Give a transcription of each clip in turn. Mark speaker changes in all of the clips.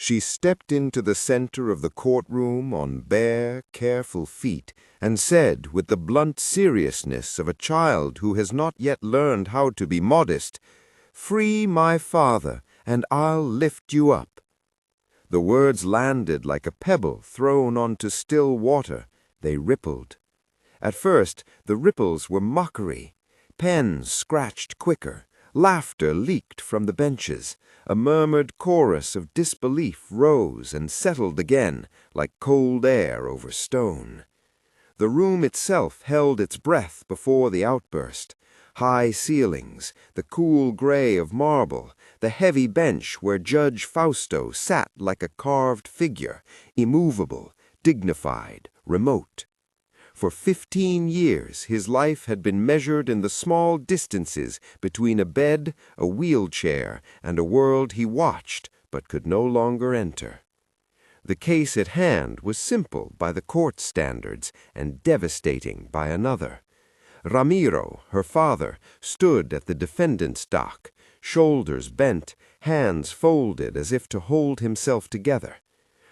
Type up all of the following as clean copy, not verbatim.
Speaker 1: She stepped into the center of the courtroom on bare, careful feet and said with the blunt seriousness of a child who has not yet learned how to be modest, "Free my father, and I'll lift you up." The words landed like a pebble thrown onto still water. They rippled. At first, the ripples were mockery. Pens scratched quicker. Laughter leaked from the benches. A murmured chorus of disbelief rose and settled again, like cold air over stone. The room itself held its breath before the outburst. High ceilings, the cool gray of marble, the heavy bench where Judge Fausto sat like a carved figure, immovable, dignified, remote. For 15 years his life had been measured in the small distances between a bed, a wheelchair, and a world he watched but could no longer enter. The case at hand was simple by the court standards and devastating by another. Ramiro, her father, stood at the defendant's dock, shoulders bent, hands folded as if to hold himself together.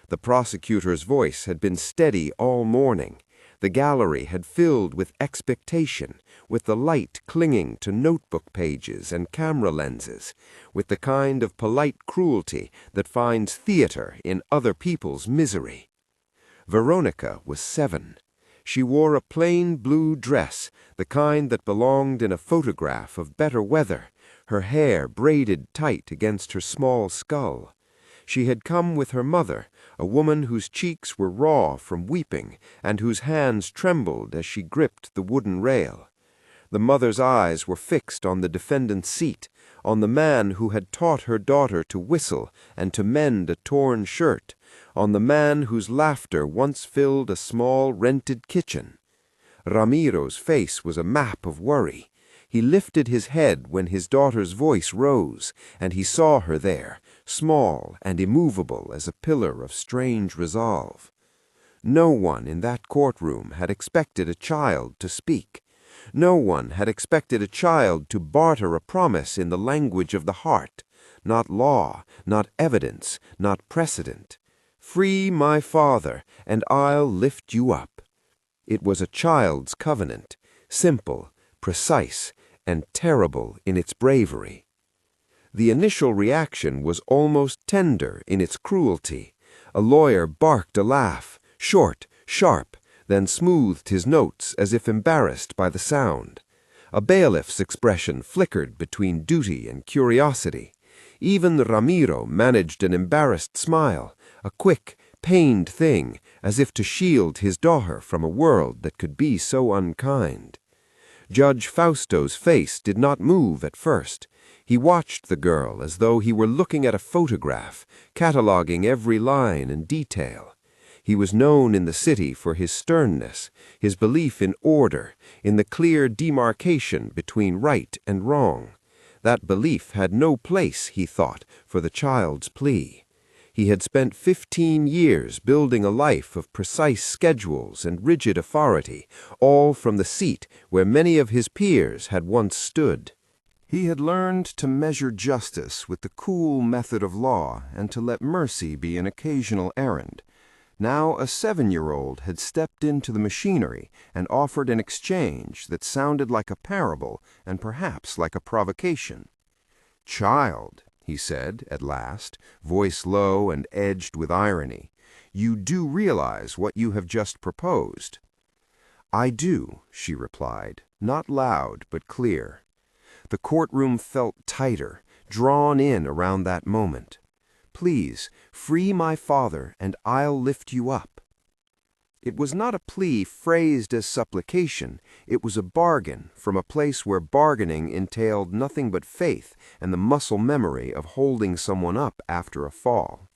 Speaker 1: The prosecutor's voice had been steady all morning. The gallery had filled with expectation, with the light clinging to notebook pages and camera lenses, with the kind of polite cruelty that finds theater in other people's misery. Veronica was 7. She wore a plain blue dress, the kind that belonged in a photograph of better weather, her hair braided tight against her small skull. She had come with her mother, a woman whose cheeks were raw from weeping and whose hands trembled as she gripped the wooden rail. The mother's eyes were fixed on the defendant's seat, on the man who had taught her daughter to whistle and to mend a torn shirt, on the man whose laughter once filled a small rented kitchen. Ramiro's face was a map of worry. He lifted his head when his daughter's voice rose, and he saw her there, small and immovable as a pillar of strange resolve. No one in that courtroom had expected a child to speak. No one had expected a child to barter a promise in the language of the heart, not law, not evidence, not precedent. "Free my father, and I'll lift you up." It was a child's covenant, simple, precise, and terrible in its bravery. The initial reaction was almost tender in its cruelty. A lawyer barked a laugh, short, sharp, then smoothed his notes as if embarrassed by the sound. A bailiff's expression flickered between duty and curiosity. Even Ramiro managed an embarrassed smile, a quick, pained thing, as if to shield his daughter from a world that could be so unkind. Judge Fausto's face did not move at first. He watched the girl as though he were looking at a photograph, cataloging every line and detail. He was known in the city for his sternness, his belief in order, in the clear demarcation between right and wrong. That belief had no place, he thought, for the child's plea. He had spent 15 years building a life of precise schedules and rigid authority, all from the seat where many of his peers had once stood. He had learned to measure justice with the cool method of law and to let mercy be an occasional errand. Now a 7-year-old had stepped into the machinery and offered an exchange that sounded like a parable and perhaps like a provocation. "Child," he said at last, voice low and edged with irony, "you do realize what you have just proposed?" "I do," she replied, not loud but clear. The courtroom felt tighter, drawn in around that moment. "Please, free my father, and I'll lift you up." It was not a plea phrased as supplication. It was a bargain from a place where bargaining entailed nothing but faith and the muscle memory of holding someone up after a fall.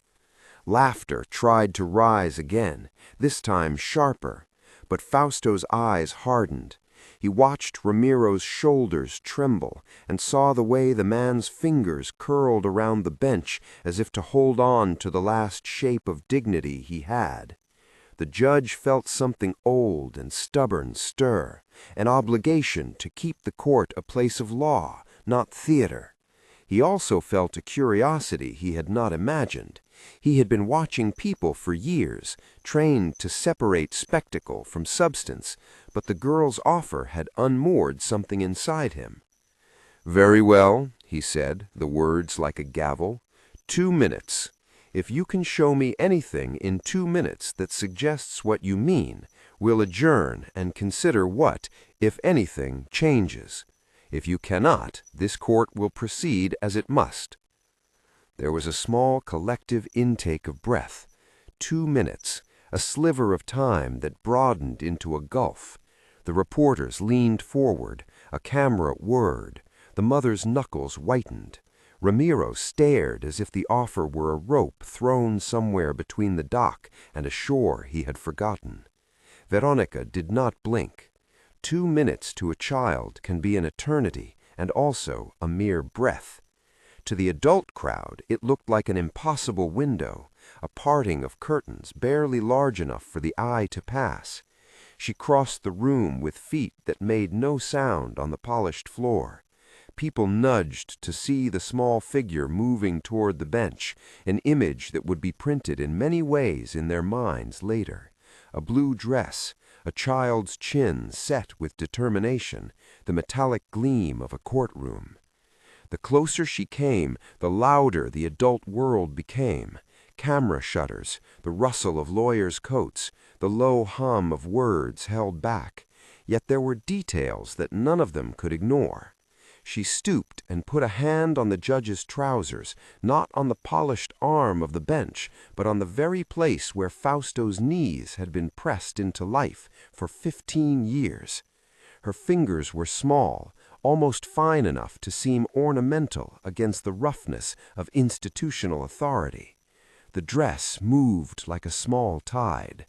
Speaker 1: Laughter tried to rise again, this time sharper, but Fausto's eyes hardened. He watched Ramiro's shoulders tremble and saw the way the man's fingers curled around the bench as if to hold on to the last shape of dignity he had. The judge felt something old and stubborn stir, an obligation to keep the court a place of law, not theater.
Speaker 2: He also felt a curiosity he had not imagined. He had been watching people for years, trained to separate spectacle from substance, but the girl's offer had unmoored something inside him. "Very well," he said, the words like a gavel. 2 minutes. If you can show me anything in 2 minutes that suggests what you mean, we'll adjourn and consider what, if anything, changes. If you cannot, this court will proceed as it must." There was a small collective intake of breath. 2 minutes, a sliver of time that broadened into a gulf. The reporters leaned forward, a camera whirred, the mother's knuckles whitened. Ramiro stared as if the offer were a rope thrown somewhere between the dock and a shore he had forgotten. Veronica did not blink. 2 minutes to a child can be an eternity and also a mere breath. To the adult crowd, it looked like an impossible window, a parting of curtains barely large enough for the eye to pass. She crossed the room with feet that made no sound on the polished floor. People nudged to see the small figure moving toward the bench, an image that would be printed in many ways in their minds later. A blue dress, a child's chin set with determination, the metallic gleam of a courtroom. The closer she came, the louder the adult world became. Camera shutters, the rustle of lawyers' coats, the low hum of words held back. Yet there were details that none of them could ignore. She stooped and put a hand on the judge's trousers, not on the polished arm of the bench, but on the very place where Fausto's knees had been pressed into life for 15 years. Her fingers were small, almost fine enough to seem ornamental against the roughness of institutional authority. The dress moved like a small tide.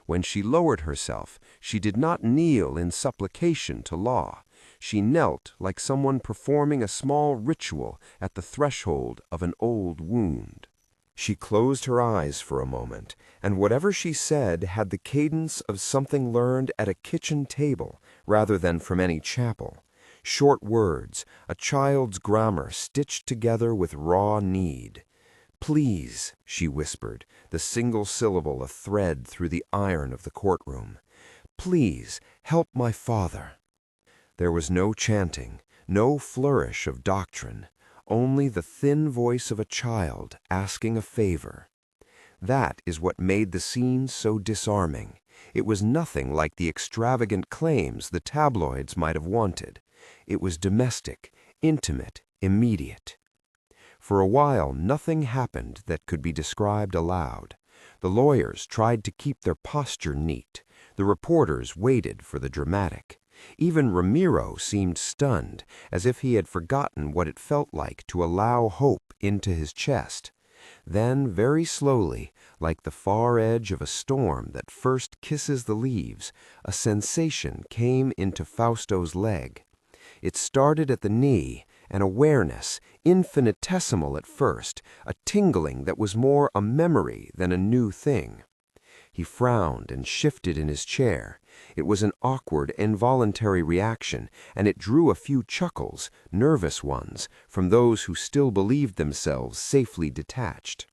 Speaker 2: When she lowered herself, she did not kneel in supplication to law. She knelt like someone performing a small ritual at the threshold of an old wound. She closed her eyes for a moment, and whatever she said had the cadence of something learned at a kitchen table rather than from any chapel. Short words, a child's grammar stitched together with raw need. "Please," she whispered, the single syllable a thread through the iron of the courtroom. "Please, help my father." There was no chanting, no flourish of doctrine, only the thin voice of a child asking a favor. That is what made the scene so disarming. It was nothing like the extravagant claims the tabloids might have wanted. It was domestic, intimate, immediate. For a while, nothing happened that could be described aloud. The lawyers tried to keep their posture neat. The reporters waited for the dramatic. Even Ramiro seemed stunned, as if he had forgotten what it felt like to allow hope into his chest. Then, very slowly, like the far edge of a storm that first kisses the leaves, a sensation came into Fausto's leg. It started at the knee, an awareness, infinitesimal at first, a tingling that was more a memory than a new thing. He frowned and shifted in his chair. It was an awkward, involuntary reaction, and it drew a few chuckles, nervous ones, from those who still believed themselves safely detached.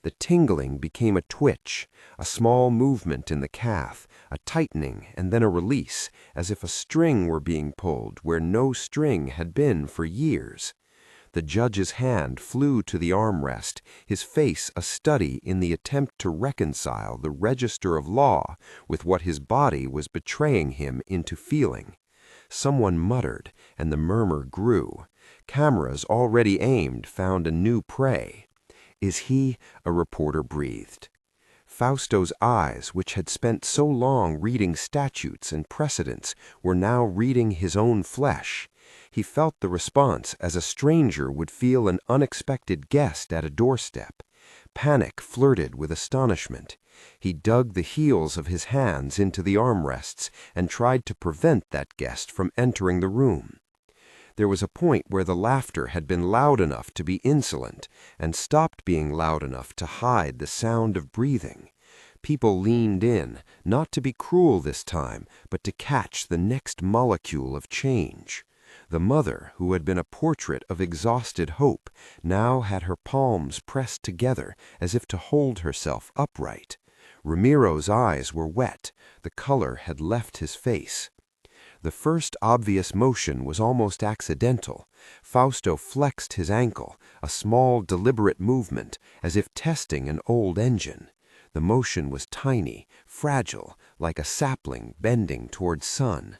Speaker 2: The tingling became a twitch, a small movement in the calf, a tightening and then a release, as if a string were being pulled where no string had been for years. The judge's hand flew to the armrest, his face a study in the attempt to reconcile the register of law with what his body was betraying him into feeling. Someone muttered, and the murmur grew. Cameras already aimed found a new prey. "Is he?" a reporter breathed. Fausto's eyes, which had spent so long reading statutes and precedents, were now reading his own flesh. He felt the response as a stranger would feel an unexpected guest at a doorstep. Panic flirted with astonishment. He dug the heels of his hands into the armrests and tried to prevent that guest from entering the room. There was a point where the laughter had been loud enough to be insolent and stopped being loud enough to hide the sound of breathing. People leaned in, not to be cruel this time, but to catch the next molecule of change. The mother, who had been a portrait of exhausted hope, now had her palms pressed together as if to hold herself upright. Ramiro's eyes were wet. The color had left his face. The first obvious motion was almost accidental. Fausto flexed his ankle, a small, deliberate movement, as if testing an old engine. The motion was tiny, fragile, like a sapling bending toward sun.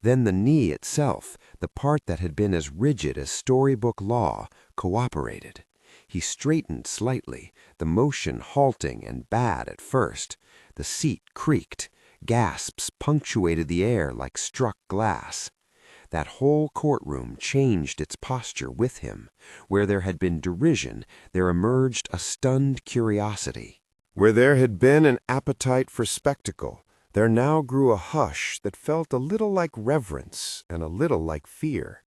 Speaker 2: Then the knee itself, the part that had been as rigid as storybook law, cooperated. He straightened slightly, the motion halting and bad at first. The seat creaked. Gasps punctuated the air like struck glass. That whole courtroom changed its posture with him. Where there had been derision, there emerged a stunned curiosity.
Speaker 1: Where there had been an appetite for spectacle, there now grew a hush that felt a little like reverence and a little like fear.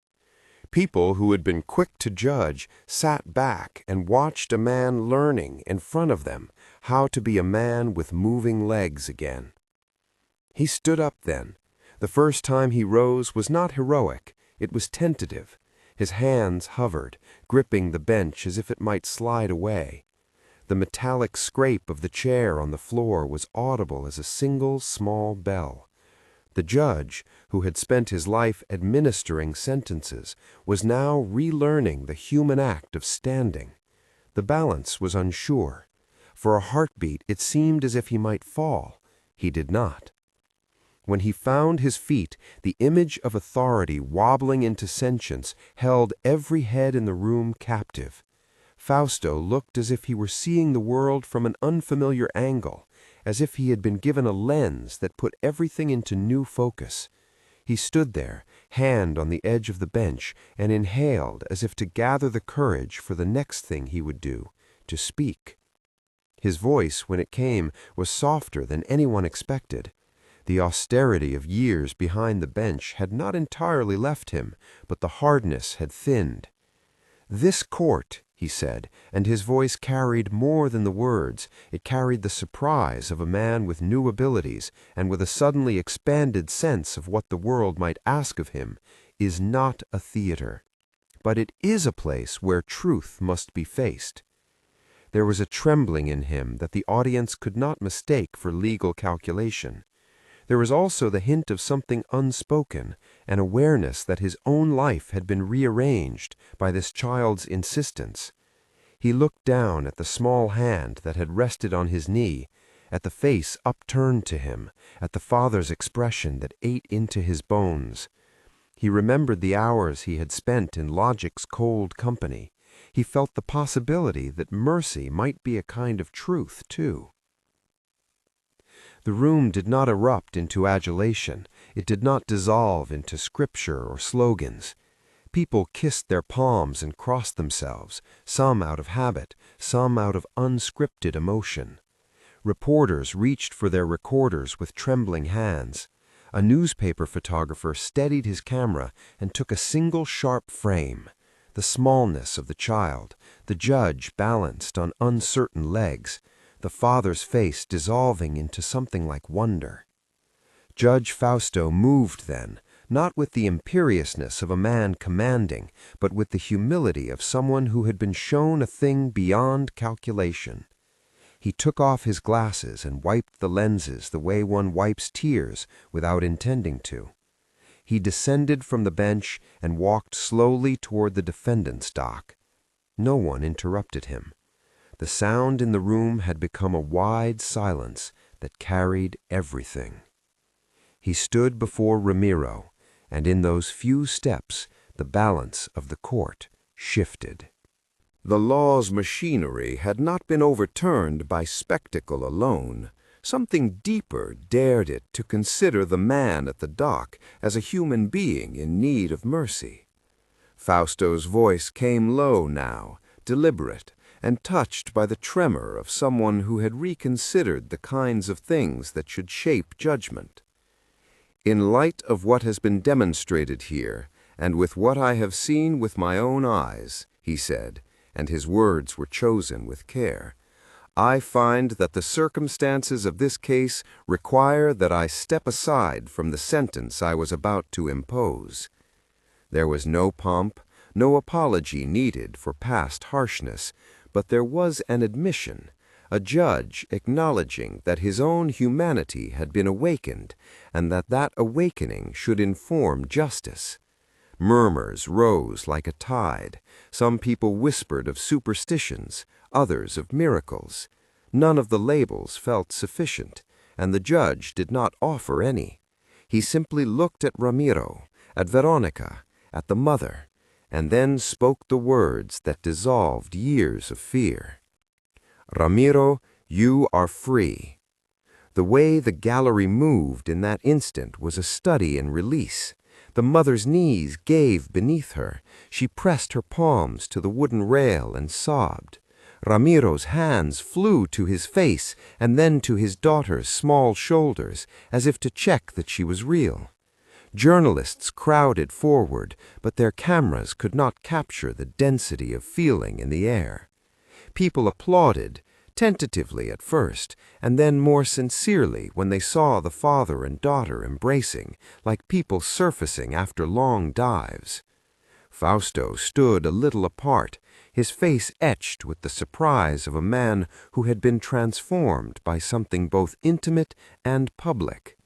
Speaker 1: People who had been quick to judge sat back and watched a man learning in front of them how to be a man with moving legs again. He stood up then. The first time he rose was not heroic, it was tentative. His hands hovered, gripping the bench as if it might slide away. The metallic scrape of the chair on the floor was audible as a single small bell. The judge, who had spent his life administering sentences, was now relearning the human act of standing. The balance was unsure. For a heartbeat it seemed as if he might fall. He did not. When he found his feet, the image of authority wobbling into sentience held every head in the room captive. Fausto looked as if he were seeing the world from an unfamiliar angle, as if he had been given a lens that put everything into new focus. He stood there, hand on the edge of the bench, and inhaled as if to gather the courage for the next thing he would do, to speak. His voice, when it came, was softer than anyone expected. The austerity of years behind the bench had not entirely left him, but the hardness had thinned. "This court," he said, and his voice carried more than the words. It carried the surprise of a man with new abilities and with a suddenly expanded sense of what the world might ask of him, "is not a theater. But it is a place where truth must be faced." There was a trembling in him that the audience could not mistake for legal calculation. There was also the hint of something unspoken, an awareness that his own life had been rearranged by this child's insistence. He looked down at the small hand that had rested on his knee, at the face upturned to him, at the father's expression that ate into his bones. He remembered the hours he had spent in logic's cold company. He felt the possibility that mercy might be a kind of truth, too. The room did not erupt into adulation. It did not dissolve into scripture or slogans. People kissed their palms and crossed themselves, some out of habit, some out of unscripted emotion. Reporters reached for their recorders with trembling hands. A newspaper photographer steadied his camera and took a single sharp frame. The smallness of the child, the judge balanced on uncertain legs, the father's face dissolving into something like wonder. Judge Fausto moved then, not with the imperiousness of a man commanding, but with the humility of someone who had been shown a thing beyond calculation. He took off his glasses and wiped the lenses the way one wipes tears without intending to. He descended from the bench and walked slowly toward the defendant's dock. No one interrupted him. The sound in the room had become a wide silence that carried everything. He stood before Ramiro, and in those few steps the balance of the court shifted. The law's machinery had not been overturned by spectacle alone. Something deeper dared it to consider the man at the dock as a human being in need of mercy. Fausto's voice came low now, deliberate, and touched by the tremor of someone who had reconsidered the kinds of things that should shape judgment. "In light of what has been demonstrated here, and with what I have seen with my own eyes," he said, and his words were chosen with care, "I find that the circumstances of this case require that I step aside from the sentence I was about to impose."
Speaker 2: There was no pomp, no apology needed for past harshness, but there was an admission, a judge acknowledging that his own humanity had been awakened and that that awakening should inform justice. Murmurs rose like a tide. Some people whispered of superstitions, others of miracles. None of the labels felt sufficient, and the judge did not offer any. He simply looked at Ramiro, at Veronica, at the mother, and then spoke the words that dissolved years of fear. "Ramiro, you are free." The way the gallery moved in that instant was a study in release. The mother's knees gave beneath her. She pressed her palms to the wooden rail and sobbed. Ramiro's hands flew to his face and then to his daughter's small shoulders, as if to check that she was real. Journalists crowded forward, but their cameras could not capture the density of feeling in the air. People applauded, tentatively at first, and then more sincerely when they saw the father and daughter embracing, like people surfacing after long dives. Fausto stood a little apart, his face etched with the surprise of a man who had been transformed by something both intimate and public.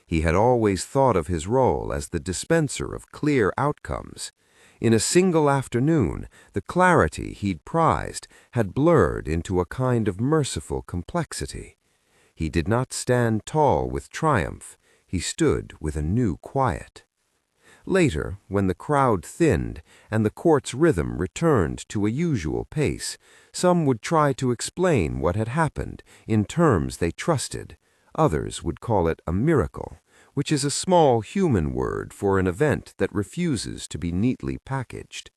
Speaker 2: He had always thought of his role as the dispenser of clear outcomes. In a single afternoon, the clarity he'd prized had blurred into a kind of merciful complexity. He did not stand tall with triumph. He stood with a new quiet. Later, when the crowd thinned and the court's rhythm returned to a usual pace, some would try to explain what had happened in terms they trusted. Others would call it a miracle, which is a small human word for an event that refuses to be neatly packaged.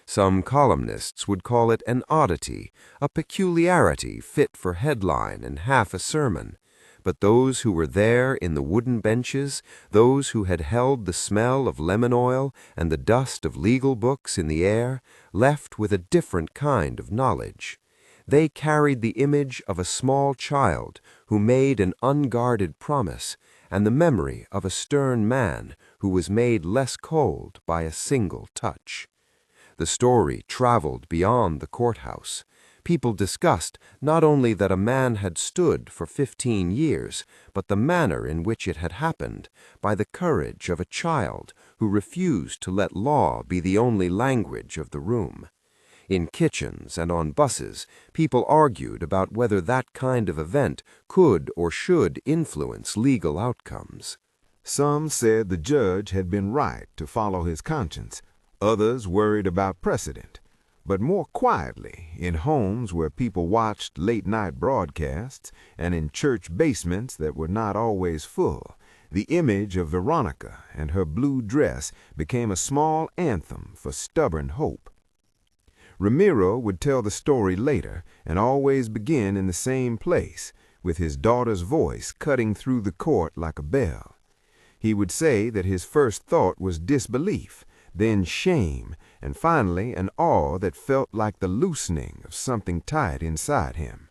Speaker 2: Some columnists would call it an oddity, a peculiarity fit for headline and half a sermon. But those who were there in the wooden benches, those who had held the smell of lemon oil and the dust of legal books in the air, left with a different kind of knowledge. They carried the image of a small child who made an unguarded promise, and the memory of a stern man who was made less cold by a single touch. The story traveled beyond the courthouse. People discussed not only that a man had stood for 15 years, but the manner in which it had happened, by the courage of a child who refused to let law be the only language of the room. In kitchens and on buses, people argued about whether that kind of event could or should influence legal outcomes.
Speaker 3: Some said the judge had been right to follow his conscience. Others worried about precedent. But more quietly, in homes where people watched late-night broadcasts and in church basements that were not always full, the image of Veronica and her blue dress became a small anthem for stubborn hope. Ramiro would tell the story later and always begin in the same place, with his daughter's voice cutting through the court like a bell. He would say that his first thought was disbelief, then shame, and finally an awe that felt like the loosening of something tight inside him.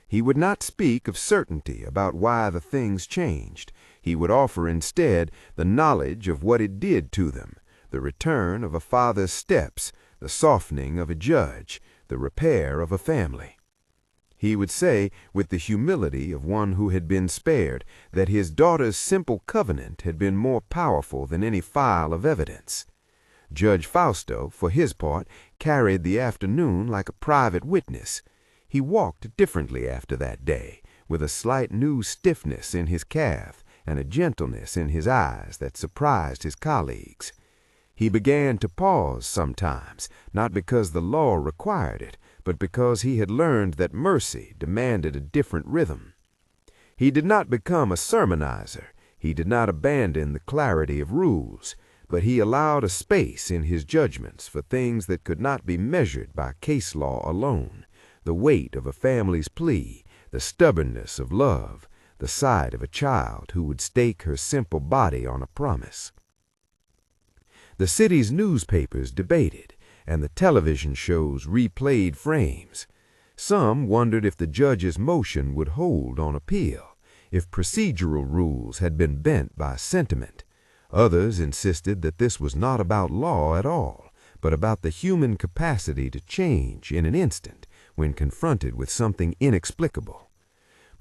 Speaker 3: He would not speak of certainty about why the things changed. He would offer instead the knowledge of what it did to them, the return of a father's steps, the softening of a judge, the repair of a family. He would say, with the humility of one who had been spared, that his daughter's simple covenant had been more powerful than any file of evidence. Judge Fausto, for his part, carried the afternoon like a private witness. He walked differently after that day, with a slight new stiffness in his calf and a gentleness in his eyes that surprised his colleagues. He began to pause sometimes, not because the law required it, but because he had learned that mercy demanded a different rhythm. He did not become a sermonizer. He did not abandon the clarity of rules. But he allowed a space in his judgments for things that could not be measured by case law alone, the weight of a family's plea, the stubbornness of love, the sight of a child who would stake her simple body on a promise. The city's newspapers debated, and the television shows replayed frames. Some wondered if the judge's motion would hold on appeal, if procedural rules had been bent by sentiment. Others insisted that this was not about law at all, but about the human capacity to change in an instant when confronted with something inexplicable.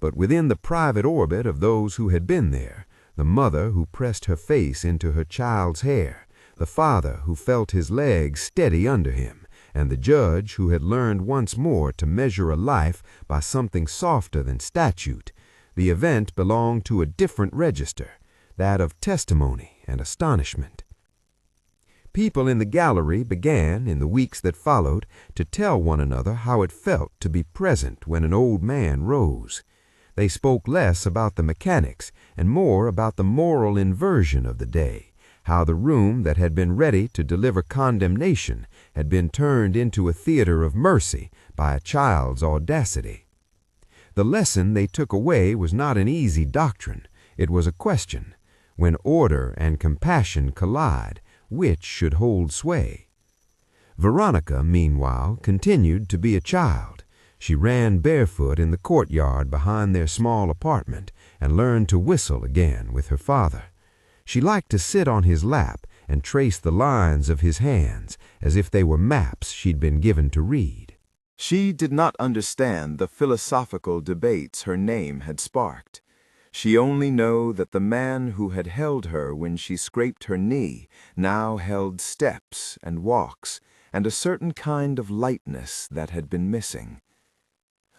Speaker 3: But within the private orbit of those who had been there, the mother who pressed her face into her child's hair, the father who felt his legs steady under him, and the judge who had learned once more to measure a life by something softer than statute, the event belonged to a different register, that of testimony and astonishment. People in the gallery began, in the weeks that followed, to tell one another how it felt to be present when an old man rose. They spoke less about the mechanics and more about the moral inversion of the day, how the room that had been ready to deliver condemnation had been turned into a theater of mercy by a child's audacity. The lesson they took away was not an easy doctrine. It was a question. When order and compassion collide, which should hold sway? Veronica, meanwhile, continued to be a child. She ran barefoot in the courtyard behind their small apartment and learned to whistle again with her father. She liked to sit on his lap and trace the lines of his hands as if they were maps she'd been given to read.
Speaker 4: She did not understand the philosophical debates her name had sparked. She only knew that the man who had held her when she scraped her knee now held steps and walks and a certain kind of lightness that had been missing.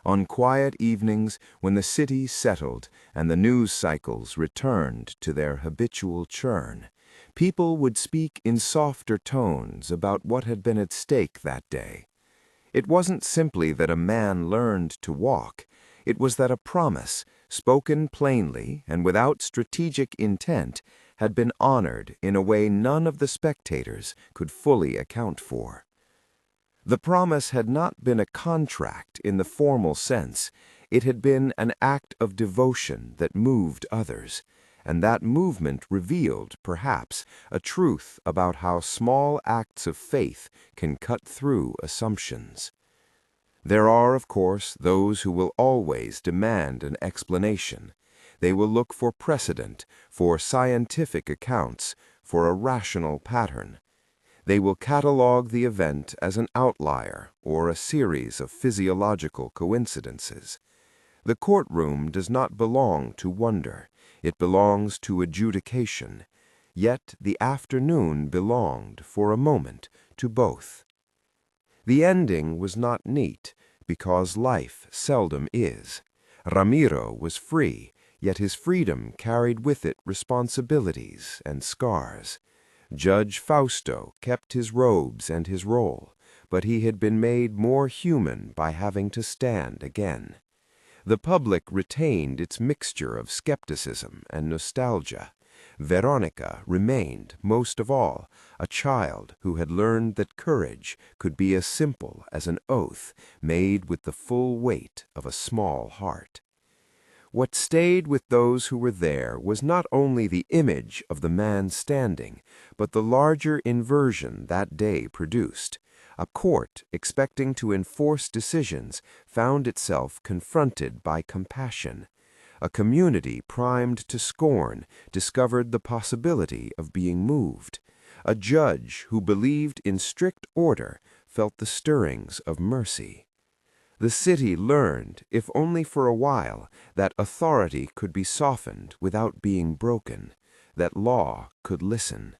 Speaker 4: On quiet evenings, when the city settled and the news cycles returned to their habitual churn, people would speak in softer tones about what had been at stake that day. It wasn't simply that a man learned to walk. It was that a promise, spoken plainly and without strategic intent, had been honored in a way none of the spectators could fully account for. The promise had not been a contract in the formal sense. It had been an act of devotion that moved others, and that movement revealed, perhaps, a truth about how small acts of faith can cut through assumptions. There are, of course, those who will always demand an explanation. They will look for precedent, for scientific accounts, for a rational pattern. They will catalogue the event as an outlier or a series of physiological coincidences. The courtroom does not belong to wonder. It belongs to adjudication. Yet the afternoon belonged, for a moment, to both. The ending was not neat, because life seldom is. Ramiro was free, yet his freedom carried with it responsibilities and scars. Judge Fausto kept his robes and his role, but he had been made more human by having to stand again. The public retained its mixture of skepticism and nostalgia. Veronica remained, most of all, a child who had learned that courage could be as simple as an oath made with the full weight of a small heart. What stayed with those who were there was not only the image of the man standing, but the larger inversion that day produced. A court expecting to enforce decisions found itself confronted by compassion. A community primed to scorn discovered the possibility of being moved. A judge who believed in strict order felt the stirrings of mercy. The city learned, if only for a while, that authority could be softened without being broken, that law could listen.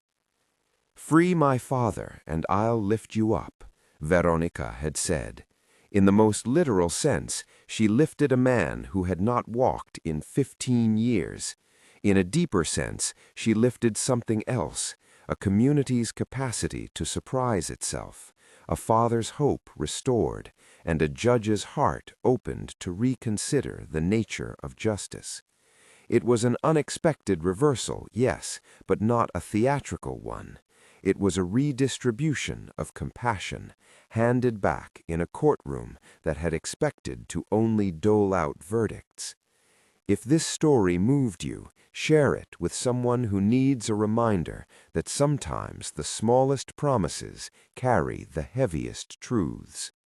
Speaker 4: "Free my father, and I'll lift you up," Veronica had said. In the most literal sense, she lifted a man who had not walked in 15 years. In a deeper sense, she lifted something else, a community's capacity to surprise itself, a father's hope restored, and a judge's heart opened to reconsider the nature of justice. It was an unexpected reversal, yes, but not a theatrical one. It was a redistribution of compassion, handed back in a courtroom that had expected to only dole out verdicts. If this story moved you, share it with someone who needs a reminder that sometimes the smallest promises carry the heaviest truths.